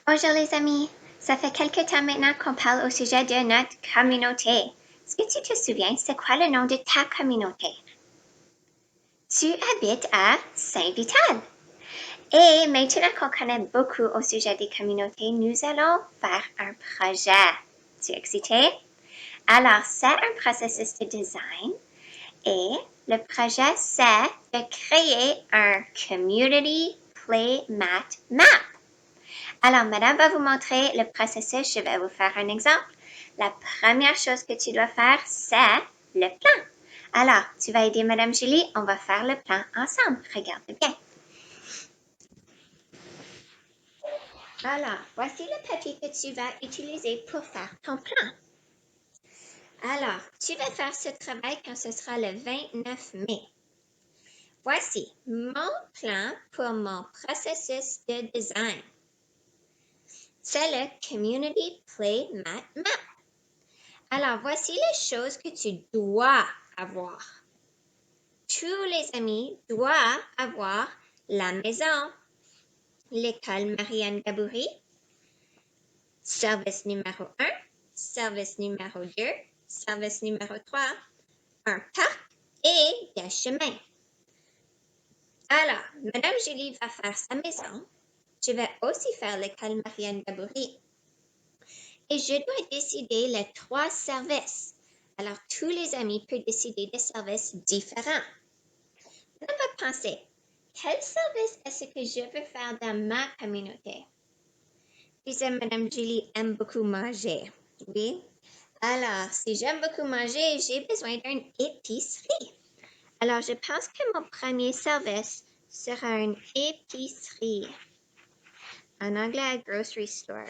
Bonjour les amis, ça fait quelque temps maintenant qu'on parle au sujet de notre communauté. Est-ce que tu te souviens, c'est quoi le nom de ta communauté? Tu habites à Saint-Vital. Et maintenant qu'on connaît beaucoup au sujet des communautés, nous allons faire un projet. Tu es excité? Alors, c'est un processus de design et le projet, c'est de créer un Community Play Mat Map. Alors, madame va vous montrer le processus. Je vais vous faire un exemple. La première chose que tu dois faire, c'est le plan. Alors, tu vas aider madame Julie. On va faire le plan ensemble. Regarde bien. Alors, voici le papier que tu vas utiliser pour faire ton plan. Alors, tu vas faire ce travail quand ce sera le 29 mai. Voici mon plan pour mon processus de design. C'est le Community Play Mat Map. Alors, voici les choses que tu dois avoir. Tous les amis doivent avoir la maison, l'école Marianne Gaboury, service numéro 1, service numéro 2, service numéro 3, un parc et des chemins. Alors, Madame Julie va faire sa maison. Je vais aussi faire l'école Marianne Gaboury. Et je dois décider les 3 services. Alors, tous les amis peuvent décider des services différents. On va penser, quel service est-ce que je veux faire dans ma communauté? Disais, Madame Julie aime beaucoup manger. Oui. Alors, si j'aime beaucoup manger, j'ai besoin d'une épicerie. Alors, je pense que mon premier service sera une épicerie. En anglais, grocery store.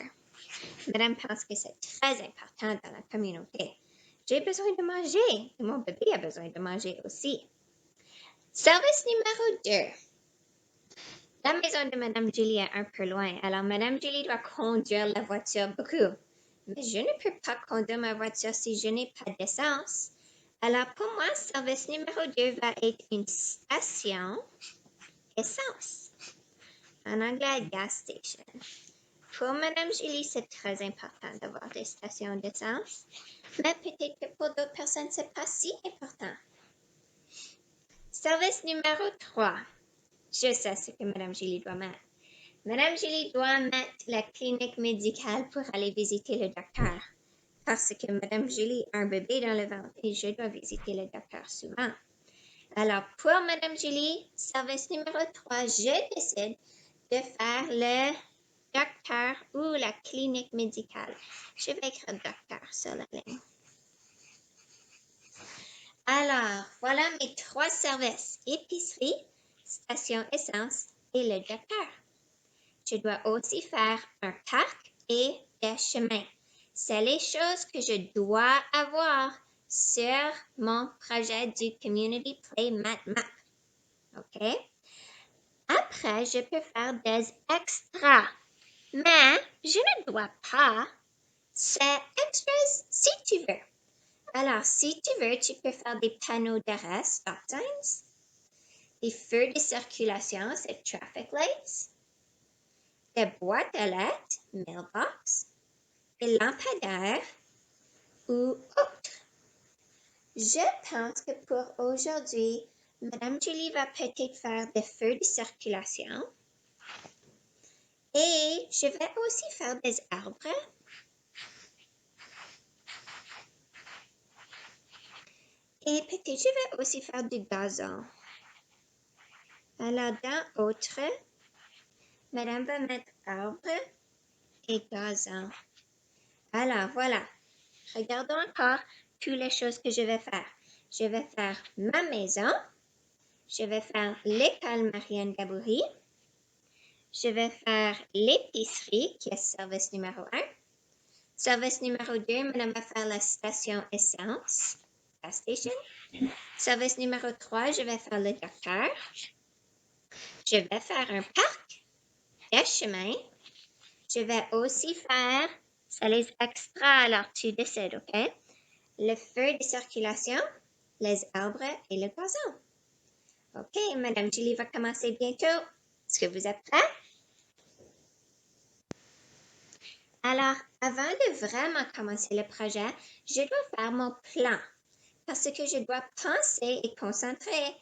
Madame pense que c'est très important dans la communauté. J'ai besoin de manger. Et mon bébé a besoin de manger aussi. Service numéro 2. La maison de Madame Julie est un peu loin, alors Madame Julie doit conduire la voiture beaucoup. Mais je ne peux pas conduire ma voiture si je n'ai pas d'essence. Alors pour moi, service numéro 2 va être une station essence. En anglais, gas station. Pour Madame Julie, c'est très important d'avoir des stations d'essence. Mais peut-être que pour d'autres personnes, c'est pas si important. Service numéro 3. Je sais ce que Madame Julie doit mettre. Madame Julie doit mettre la clinique médicale pour aller visiter le docteur. Parce que Madame Julie a un bébé dans le ventre et je dois visiter le docteur souvent. Alors, pour Madame Julie, service numéro 3, je décide de faire le docteur ou la clinique médicale. Je vais écrire docteur sur la ligne. Alors, voilà mes 3 services. Épicerie, station essence et le docteur. Je dois aussi faire un parc et des chemins. C'est les choses que je dois avoir sur mon projet du Community Play Mat Map. OK? Après, je peux faire des extras. Mais je ne dois pas. C'est extras si tu veux. Alors, si tu veux, tu peux faire des panneaux d'arrêt, stop signs, des feux de circulation, c'est traffic lights, des boîtes à lettres, mailbox, des lampadaires ou autres. Je pense que pour aujourd'hui, Madame Julie va peut-être faire des feux de circulation et je vais aussi faire des arbres et peut-être je vais aussi faire du gazon. Alors dans autre, Madame va mettre arbre et gazon. Alors voilà, regardons encore toutes les choses que je vais faire. Je vais faire ma maison. Je vais faire l'école Marianne Gaboury. Je vais faire l'épicerie, qui est service numéro 1. Service numéro 2, Madame va faire la station essence, gas station. Service numéro 3, je vais faire le docteur. Je vais faire un parc, des chemins. Je vais aussi faire, c'est les extras, alors tu décides, OK? Le feu de circulation, les arbres et le gazon. OK, Madame Julie va commencer bientôt. Est-ce que vous êtes prêts? Alors, avant de vraiment commencer le projet, je dois faire mon plan parce que je dois penser et concentrer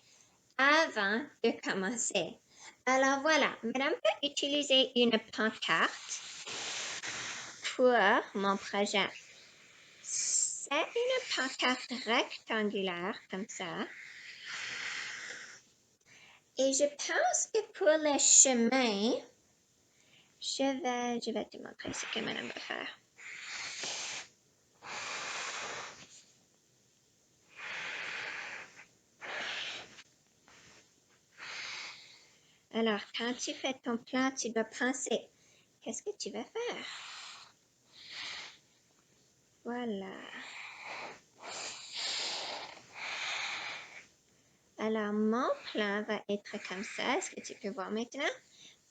avant de commencer. Alors voilà, Madame peut utiliser une pancarte pour mon projet. C'est une pancarte rectangulaire comme ça. Et je pense que pour le chemin, je vais te montrer ce que Madame va faire. Alors, quand tu fais ton plan, tu dois penser, qu'est-ce que tu vas faire? Voilà. Alors, mon plan va être comme ça. Est-ce que tu peux voir maintenant?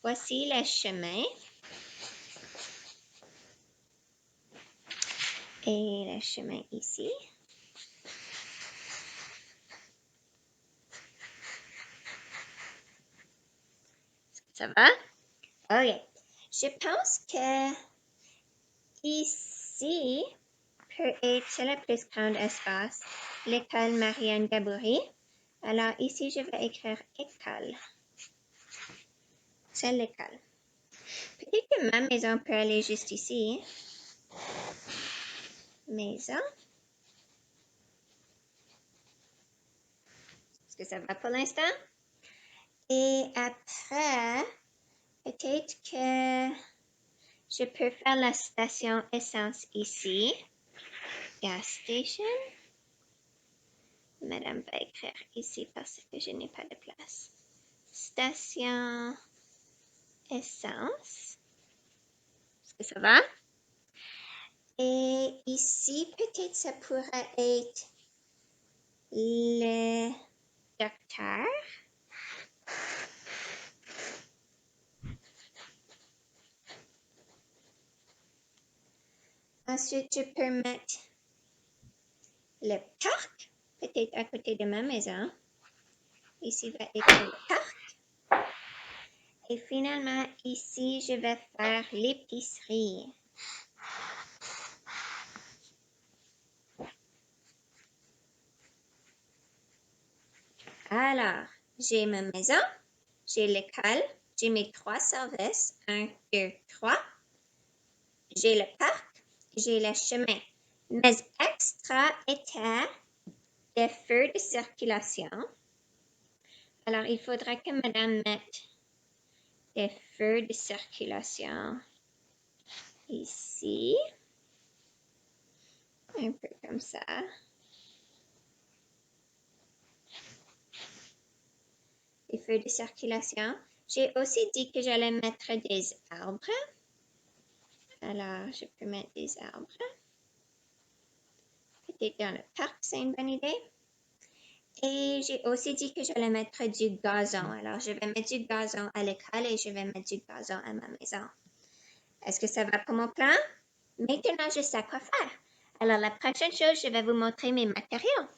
Voici le chemin. Et le chemin ici. Ça va? OK. Je pense que ici peut être le plus grand espace, l'école Marianne Gaboury. Alors ici, je vais écrire école. C'est l'école. Peut-être que ma maison peut aller juste ici. Maison. Est-ce que ça va pour l'instant? Et après, peut-être que je peux faire la station essence ici. Gas station. Madame va écrire ici parce que je n'ai pas de place. Station essence. Est-ce que ça va? Et ici, peut-être ça pourrait être le docteur. Ensuite, je peux mettre le parc, peut-être à côté de ma maison. Ici va être le parc. Et finalement, ici, je vais faire l'épicerie. Alors, j'ai ma maison, j'ai l'école, j'ai mes 3 services, 1, 2, 3. J'ai le parc, j'ai le chemin. Mes extras étaient des feux de circulation. Alors, il faudra que Madame mette des feux de circulation ici. Un peu comme ça. Des feux de circulation. J'ai aussi dit que j'allais mettre des arbres. Alors, je peux mettre des arbres. Peut-être dans le parc, c'est une bonne idée. Et j'ai aussi dit que j'allais mettre du gazon. Alors, je vais mettre du gazon à l'école et je vais mettre du gazon à ma maison. Est-ce que ça va pour mon plan? Maintenant, je sais quoi faire. Alors, la prochaine chose, je vais vous montrer mes matériaux.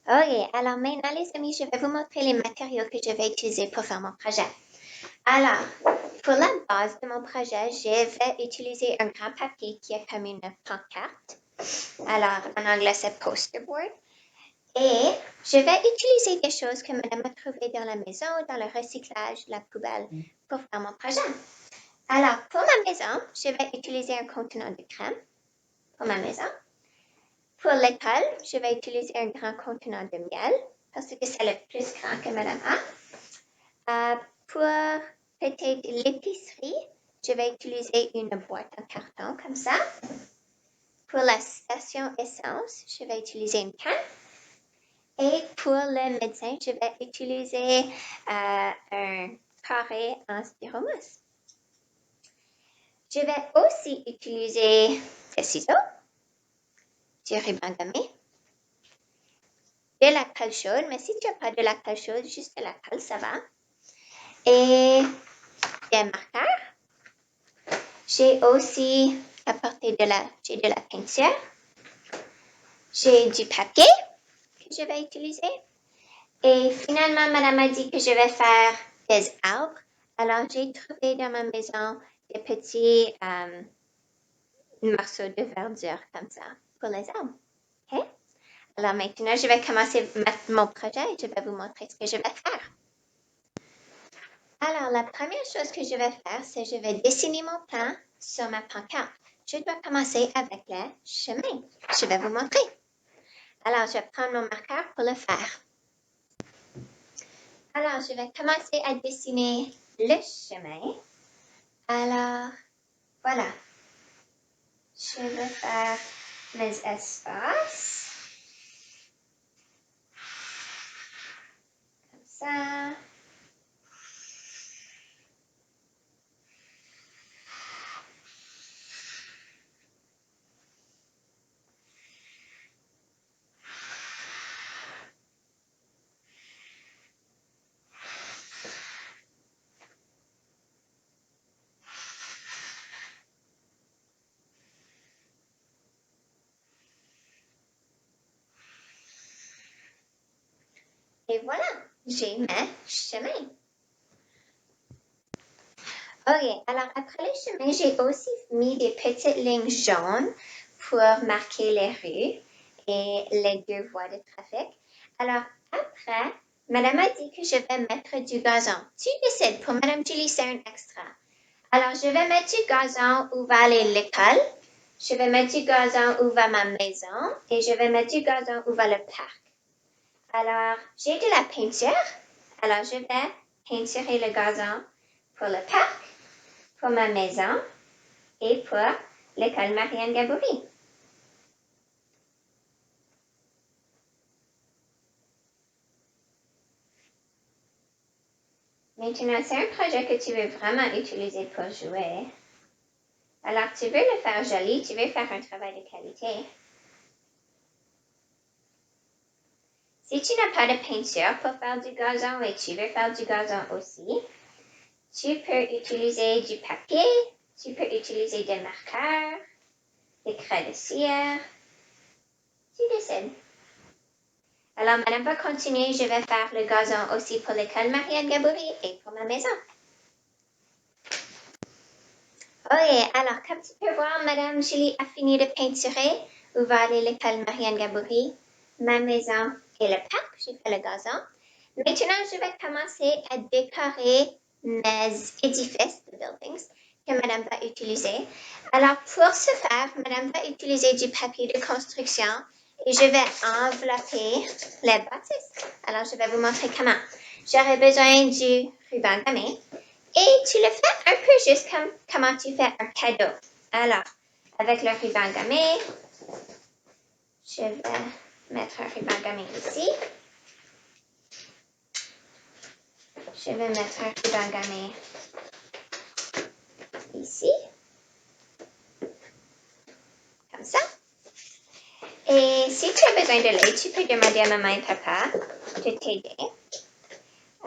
Ok, alors maintenant, les amis, je vais vous montrer les matériaux que je vais utiliser pour faire mon projet. Alors, pour la base de mon projet, je vais utiliser un grand papier qui est comme une pancarte. Alors, en anglais, c'est poster board. Et je vais utiliser des choses que Madame a trouvées dans la maison, dans le recyclage, la poubelle, pour faire mon projet. Alors, pour ma maison, je vais utiliser un contenant de crème pour ma maison. Pour l'école, je vais utiliser un grand contenant de miel parce que c'est le plus grand que Madame a. Pour peut-être l'épicerie, je vais utiliser une boîte en carton comme ça. Pour la station essence, je vais utiliser une canne. Et pour le médecin, je vais utiliser un carré en styromousse. Je vais aussi utiliser des ciseaux, du ruban gommé, de la colle chaude, mais si tu n'as pas de la colle chaude, juste de la colle, ça va. Et des marqueurs. J'ai aussi apporté de la peinture. J'ai du papier que je vais utiliser. Et finalement, Madame a dit que je vais faire des arbres. Alors, j'ai trouvé dans ma maison des petits morceaux de verdure comme ça pour les arbres. OK? Alors maintenant, je vais commencer mon projet et je vais vous montrer ce que je vais faire. Alors, la première chose que je vais faire, c'est que je vais dessiner mon plan sur ma pancarte. Je dois commencer avec le chemin. Je vais vous montrer. Alors, je vais prendre mon marqueur pour le faire. Alors, je vais commencer à dessiner le chemin. Alors, voilà. Je vais faire mes espaces. Comme ça. Et voilà, j'ai mes chemins. Ok, alors après les chemins, j'ai aussi mis des petites lignes jaunes pour marquer les rues et les deux voies de trafic. Alors après, Madame a dit que je vais mettre du gazon. Tu décides, pour Madame Julie, c'est un extra. Alors je vais mettre du gazon où va aller l'école. Je vais mettre du gazon où va ma maison et je vais mettre du gazon où va le parc. Alors, j'ai de la peinture. Alors, je vais peinturer le gazon pour le parc, pour ma maison et pour l'école Marianne Gaboury. Maintenant, c'est un projet que tu veux vraiment utiliser pour jouer. Alors, tu veux le faire joli, tu veux faire un travail de qualité. Si tu n'as pas de peinture pour faire du gazon et tu veux faire du gazon aussi, tu peux utiliser du papier, tu peux utiliser des marqueurs, des craies de cire. Tu décides. Alors, Madame va continuer. Je vais faire le gazon aussi pour l'école Marianne Gaboury et pour ma maison. Ok, alors, comme tu peux voir, Madame Julie a fini de peinturer où va aller l'école Marianne Gaboury, ma maison et le parc. J'ai fait le gazon. Maintenant, je vais commencer à décorer mes édifices, the buildings, que Madame va utiliser. Alors, pour ce faire, Madame va utiliser du papier de construction et je vais envelopper les bâtisses. Alors, je vais vous montrer comment. J'aurai besoin du ruban gommé et tu le fais un peu juste comme comment tu fais un cadeau. Alors, avec le ruban gommé, je vais mettre un ruban gommé ici. Je vais mettre un ruban gommé ici. Comme ça. Et si tu as besoin de l'aide, tu peux demander à maman et papa de t'aider.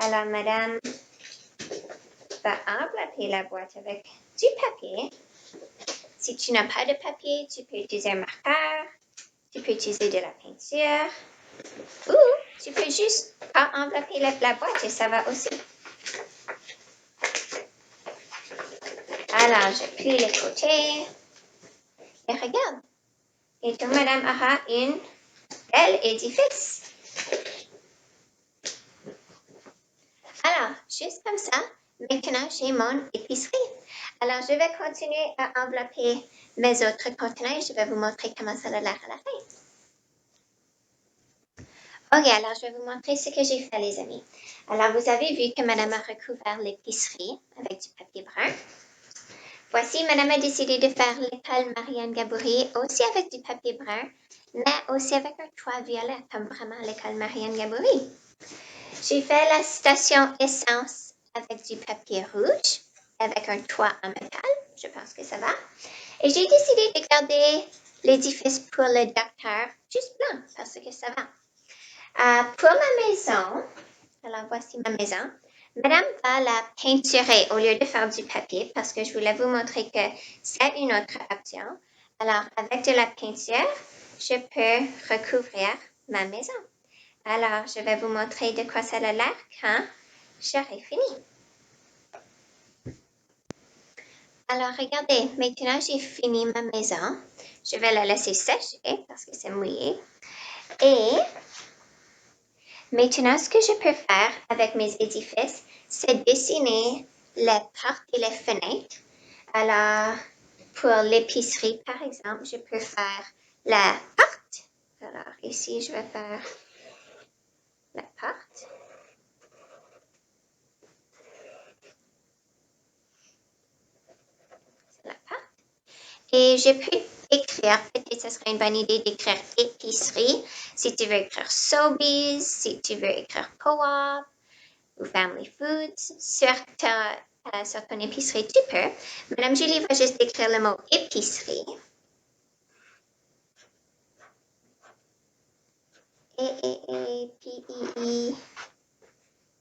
Alors, madame va envelopper la boîte avec du papier. Si tu n'as pas de papier, tu peux utiliser un marqueur. Tu peux utiliser de la peinture. Ou tu peux juste pas envelopper la boîte et ça va aussi. Alors, je plie les côtés. Et regarde. Et donc, madame aura une belle édifice. Alors, juste comme ça, maintenant j'ai mon épicerie. Alors, je vais continuer à envelopper mes autres contenants et je vais vous montrer comment ça a l'air à la fin. Ok, alors je vais vous montrer ce que j'ai fait, les amis. Alors, vous avez vu que madame a recouvert l'épicerie avec du papier brun. Voici, madame a décidé de faire l'école Marianne Gaboury aussi avec du papier brun, mais aussi avec un toit violet, comme vraiment l'école Marianne Gaboury. J'ai fait la station essence avec du papier rouge, avec un toit en métal. Je pense que ça va. Et j'ai décidé de garder l'édifice pour le docteur juste blanc, parce que ça va. Pour ma maison, alors voici ma maison. Madame va la peinturer au lieu de faire du papier, parce que je voulais vous montrer que c'est une autre option. Alors, avec de la peinture, je peux recouvrir ma maison. Alors, je vais vous montrer de quoi ça a l'air quand j'aurai fini. Alors, regardez, maintenant j'ai fini ma maison. Je vais la laisser sécher parce que c'est mouillé. Et maintenant, ce que je peux faire avec mes édifices, c'est dessiner les portes et les fenêtres. Alors, pour l'épicerie, par exemple, je peux faire la porte. Alors, ici, je vais faire la porte. C'est la porte. Et je peux écrire, peut-être ce serait une bonne idée d'écrire épicerie. Si tu veux écrire Sobeys, si tu veux écrire Co-op ou Family Foods, sur ton épicerie, tu peux. Madame Julie va juste écrire le mot épicerie. E-P-I-I.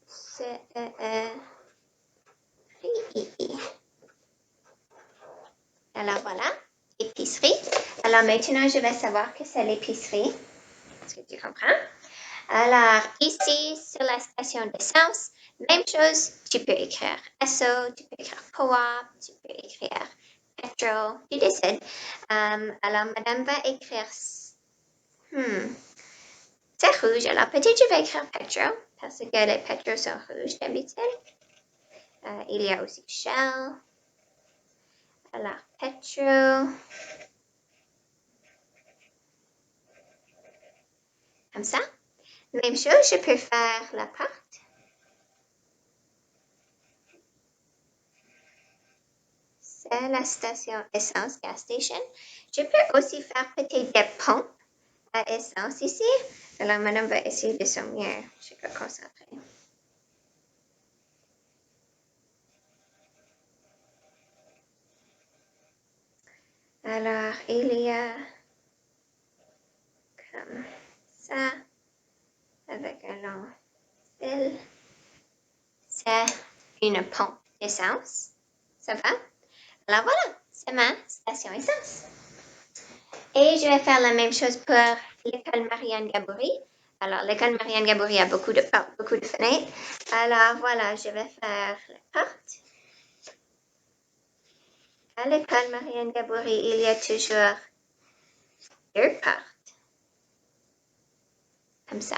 C-E-E. Alors voilà, épicerie. Alors maintenant, je vais savoir que c'est l'épicerie. Est-ce que tu comprends? Alors ici, sur la station d'essence, même chose, tu peux écrire Esso, tu peux écrire Co-op, tu peux écrire Petro, tu décides. Alors madame va écrire, c'est rouge, alors peut-être je vais écrire Petro, parce que les Petro sont rouges d'habitude. Il y a aussi Shell. Alors, Petro. Comme ça. Même chose, je peux faire la porte. C'est la station essence, gas station. Je peux aussi faire peut-être des pompes à essence ici. Alors, madame va essayer de son mieux. Je peux concentrer. Alors, il y a comme ça, avec un long fil. C'est une pompe d'essence. Ça va? Alors voilà, c'est ma station essence. Et je vais faire la même chose pour l'école Marianne Gaboury. Alors, l'école Marianne Gaboury a beaucoup de portes, beaucoup de fenêtres. Alors, voilà, je vais faire la porte. À l'école Marianne Gaboury, il y a toujours 2 portes. Comme ça.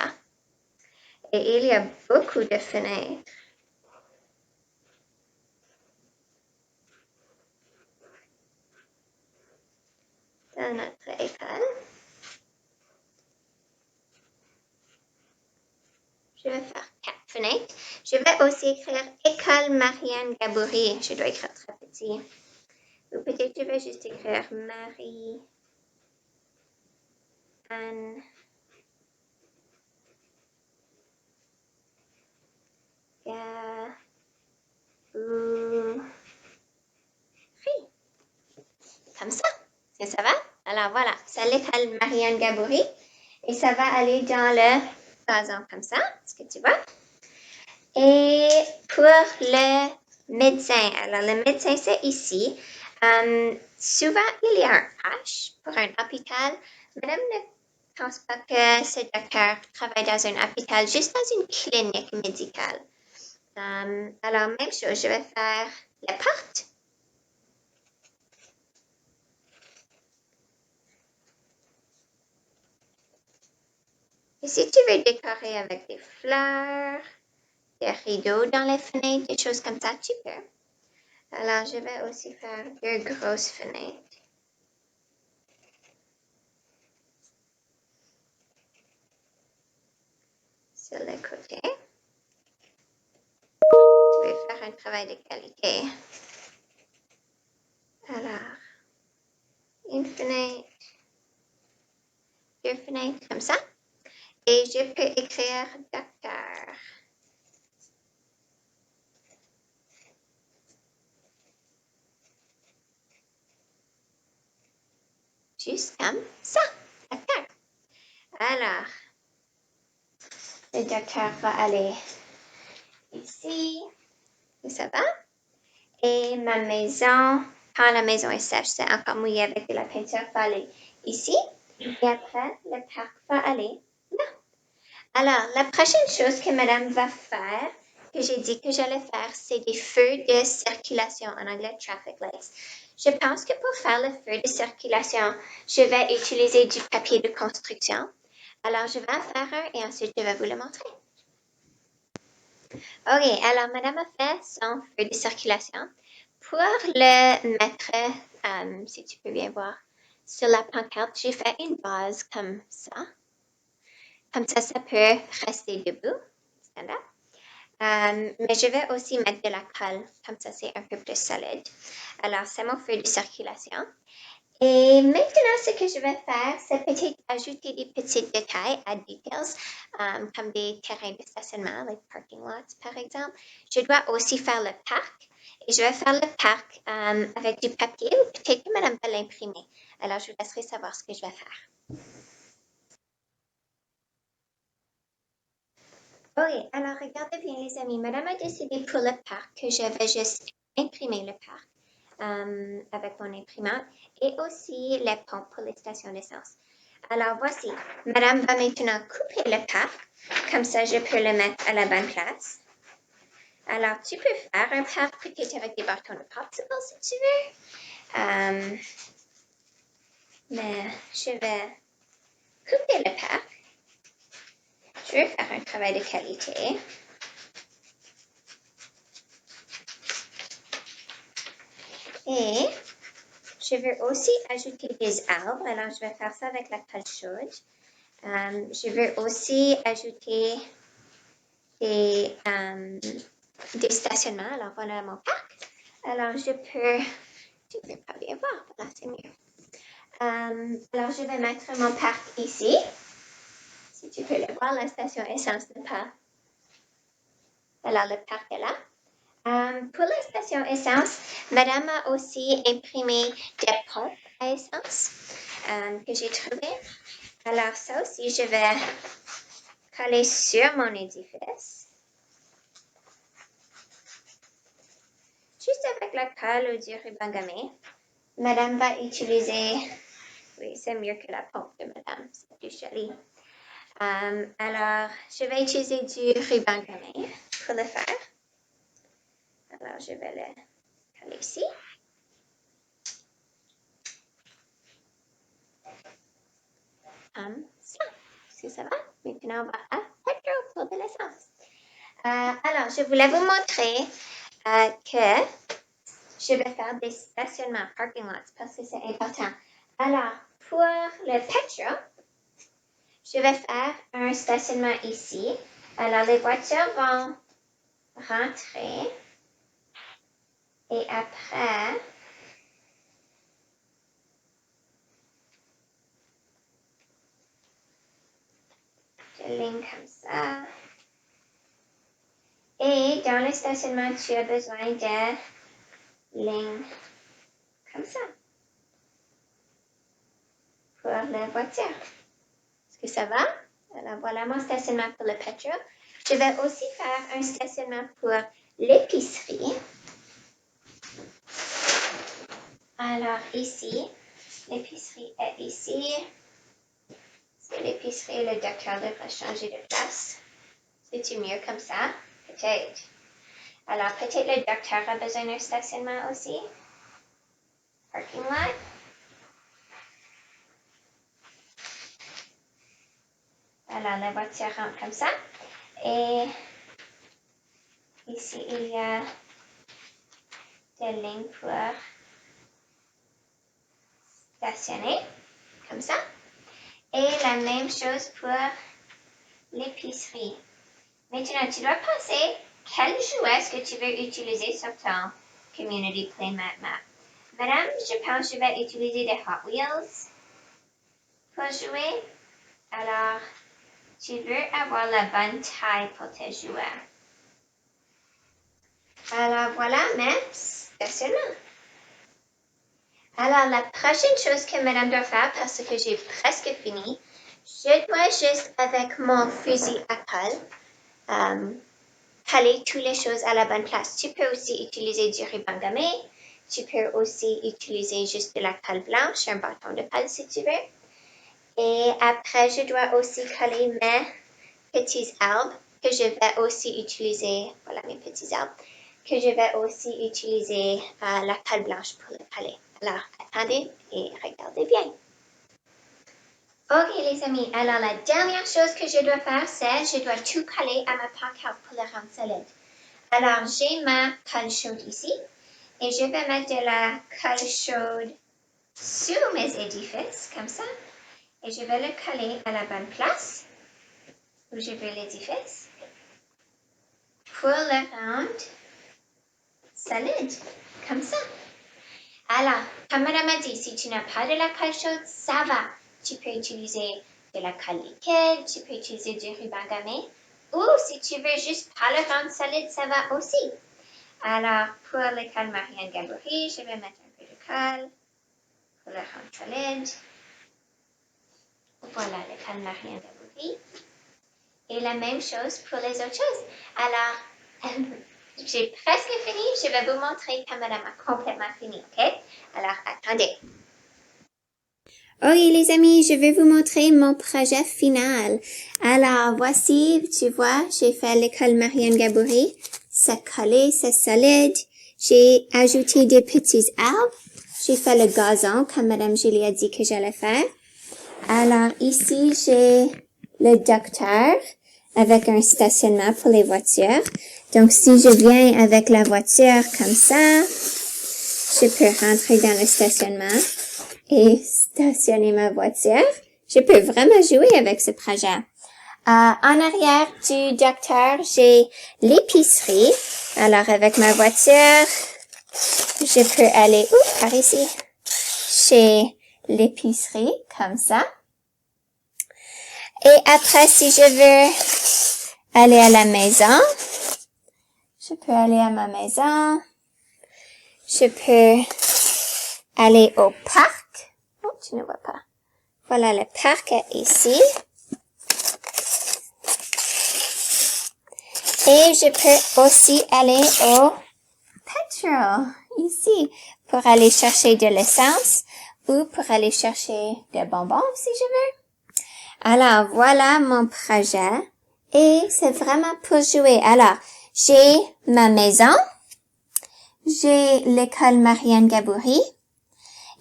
Et il y a beaucoup de fenêtres. Dans notre école. Je vais faire 4 fenêtres. Je vais aussi écrire école Marianne Gaboury. Je dois écrire très petit. Ou peut-être je vais juste écrire Marie-Anne Gaboury. Comme ça. Est-ce que ça va? Alors voilà, c'est l'école Marianne Gaboury. Et ça va aller dans le gazon comme ça. Est-ce que tu vois? Et pour le médecin, alors le médecin c'est ici. Souvent il y a un H pour un hôpital. Madame ne pense pas que ce docteur travaille dans un hôpital, juste dans une clinique médicale. Alors même chose, je vais faire la porte. Et si tu veux décorer avec des fleurs, des rideaux dans les fenêtres, des choses comme ça, tu peux. Alors, je vais aussi faire 2 grosses fenêtres. Sur le côté. Je vais faire un travail de qualité. Alors, une fenêtre, 2 fenêtres comme ça. Et je peux écrire docteur. Juste comme ça. Docteur. Alors, le docteur va aller ici. Et ça va? Et ma maison, quand la maison est sèche, c'est encore mouillé avec de la peinture, va aller ici. Et après, le parc va aller là. Alors, la prochaine chose que madame va faire, que que j'ai dit que j'allais faire, c'est des feux de circulation, en anglais traffic lights. Je pense que pour faire le feu de circulation, je vais utiliser du papier de construction. Alors, je vais en faire un et ensuite je vais vous le montrer. OK, alors madame a fait son feu de circulation. Pour le mettre, si tu peux bien voir, sur la pancarte, j'ai fait une base comme ça. Comme ça peut rester debout. Stand up. Mais je vais aussi mettre de la colle, comme ça c'est un peu plus solide. Alors, c'est mon feu de circulation. Et maintenant, ce que je vais faire, c'est peut-être ajouter des petits détails à details, comme des terrains de stationnement, like parking lots, par exemple. Je dois aussi faire le parc. Et je vais faire le parc avec du papier, ou peut-être que madame va l'imprimer. Alors, je vous laisserai savoir ce que je vais faire. OK, alors regardez bien les amis. Madame a décidé pour le parc que je vais juste imprimer le parc avec mon imprimante et aussi les pompes pour les stations d'essence. Alors voici, madame va maintenant couper le parc, comme ça je peux le mettre à la bonne place. Alors tu peux faire un parc peut-être avec des bâtons de popsicle si tu veux. Mais je vais couper le parc. Je vais faire un travail de qualité. Et je veux aussi ajouter des arbres. Alors, je vais faire ça avec la colle chaude. Je veux aussi ajouter des stationnements. Alors, voilà mon parc. Alors, tu peux pas bien voir. Voilà, c'est mieux. Alors, je vais mettre mon parc ici. Si tu peux le voir, la station essence n'est pas. Alors, le parc est là. Pour la station essence, madame a aussi imprimé des pompes à essence que j'ai trouvées. Alors, ça aussi, je vais coller sur mon édifice. Juste avec la colle ou du ruban gommé. Madame va utiliser, oui, c'est mieux que la pompe de madame, c'est plus joli. Alors, je vais utiliser du ruban gommé pour le faire. Alors, je vais le coller ici. Ça, est-ce que ça va? Maintenant, on va à pétrole pour de l'essence. Alors, je voulais vous montrer que je vais faire des stationnements, parking lots, parce que c'est important. Alors, pour le pétrole, je vais faire un stationnement ici. Alors, les voitures vont rentrer et après, je ligne comme ça. Et dans le stationnement, tu as besoin de lignes comme ça pour la voiture. Est-ce que ça va? Alors, voilà mon stationnement pour le pétrole. Je vais aussi faire un stationnement pour l'épicerie. Alors, ici, l'épicerie est ici. C'est l'épicerie, le docteur devrait changer de place. C'est-tu mieux comme ça? Peut-être. Alors, peut-être le docteur a besoin d'un stationnement aussi. Parking lot. Alors, la voiture rentre comme ça. Et ici, il y a des lignes pour stationner, comme ça. Et la même chose pour l'épicerie. Maintenant, tu dois penser quel jouet est-ce que tu veux utiliser sur ton Community Playmat Map. Madame, je pense que je vais utiliser des Hot Wheels pour jouer. Alors, tu veux avoir la bonne taille pour tes jouets. Alors, voilà mes stationnements. Alors, la prochaine chose que madame doit faire, parce que j'ai presque fini, je dois juste, avec mon fusil à colle, coller toutes les choses à la bonne place. Tu peux aussi utiliser du ruban gommé. Tu peux aussi utiliser juste de la colle blanche, un bâton de colle si tu veux. Et après, je dois aussi coller mes petits arbres que que je vais aussi utiliser, voilà mes petits arbres, que je vais aussi utiliser la colle blanche pour le coller. Alors, attendez et regardez bien. Ok les amis, alors la dernière chose que je dois faire, c'est je dois tout coller à ma pancarte pour le rendre solide. Alors, j'ai ma colle chaude ici et je vais mettre de la colle chaude sur mes édifices, comme ça. Et je vais le coller à la bonne place où je veux l'édifice pour le rendre solide, comme ça. Alors, comme madame a dit, si tu n'as pas de la colle chaude, ça va. Tu peux utiliser de la colle liquide, tu peux utiliser du ruban gommé, ou si tu veux juste pas le rendre solide, ça va aussi. Alors, pour le colle Marianne Gabory, je vais mettre un peu de colle pour le rendre solide. Voilà le colle Marianne Gabory. Et la même chose pour les autres choses. Alors, j'ai presque fini. Je vais vous montrer quand madame a complètement fini, ok? Alors, attendez. Ok les amis, je vais vous montrer mon projet final. Alors, voici, tu vois, j'ai fait l'école Marianne Gabory. C'est collé, c'est solide. J'ai ajouté des petits arbres. J'ai fait le gazon, comme madame Julie a dit que j'allais faire. Alors, ici, j'ai le docteur avec un stationnement pour les voitures. Donc, si je viens avec la voiture comme ça, je peux rentrer dans le stationnement et stationner ma voiture. Je peux vraiment jouer avec ce projet. En arrière du docteur, j'ai l'épicerie. Alors, avec ma voiture, je peux aller par ici, chez l'épicerie, comme ça. Et après, si je veux aller à la maison, je peux aller à ma maison. Je peux aller au parc. Oh, tu ne vois pas. Voilà, le parc est ici. Et je peux aussi aller au petrol, ici, pour aller chercher de l'essence ou pour aller chercher des bonbons, si je veux. Alors, voilà mon projet. Et c'est vraiment pour jouer. Alors, j'ai ma maison. J'ai l'école Marianne Gabory.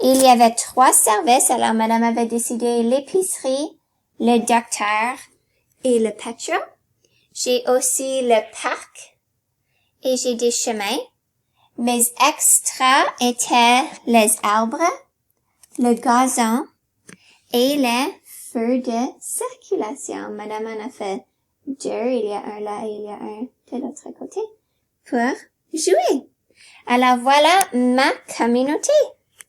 Il y avait 3 services. Alors, madame avait décidé l'épicerie, le docteur et le pétrole. J'ai aussi le parc et j'ai des chemins. Mes extras étaient les arbres, le gazon et les feux de circulation. Madame en a fait 2. Il y a un là et il y a un de l'autre côté pour jouer. Alors voilà ma communauté.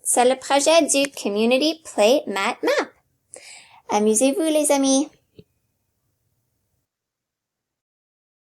C'est le projet du Community Play Mat Map. Amusez-vous les amis.